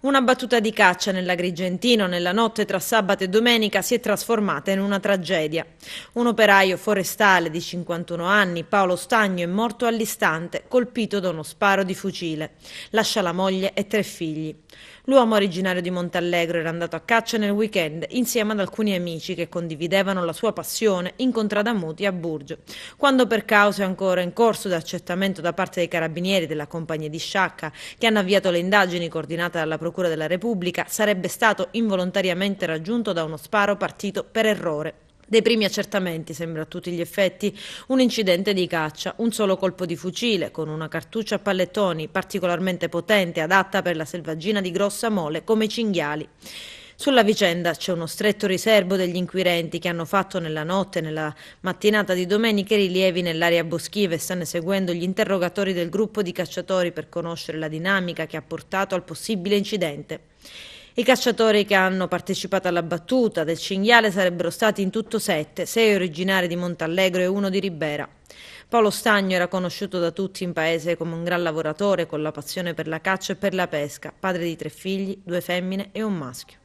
Una battuta di caccia nell'Agrigentino nella notte tra sabato e domenica si è trasformata in una tragedia. Un operaio forestale di 51 anni, Paolo Stagno, è morto all'istante, colpito da uno sparo di fucile. Lascia la moglie e 3 figli. L'uomo originario di Montallegro era andato a caccia nel weekend insieme ad alcuni amici che condividevano la sua passione in Contradamuti a Burgio, quando per cause ancora in corso di accertamento da parte dei carabinieri della compagnia di Sciacca, che hanno avviato le indagini coordinate dalla Procura della Repubblica, sarebbe stato involontariamente raggiunto da uno sparo partito per errore. Dei primi accertamenti sembra a tutti gli effetti un incidente di caccia, un solo colpo di fucile con una cartuccia a pallettoni particolarmente potente, adatta per la selvaggina di grossa mole come i cinghiali. Sulla vicenda c'è uno stretto riservo degli inquirenti che hanno fatto nella notte e nella mattinata di domenica rilievi nell'area boschiva e stanno seguendo gli interrogatori del gruppo di cacciatori per conoscere la dinamica che ha portato al possibile incidente. I cacciatori che hanno partecipato alla battuta del cinghiale sarebbero stati in tutto 7, 6 originari di Montallegro e 1 di Ribera. Paolo Stagno era conosciuto da tutti in paese come un gran lavoratore con la passione per la caccia e per la pesca, padre di 3 figli, 2 femmine e un maschio.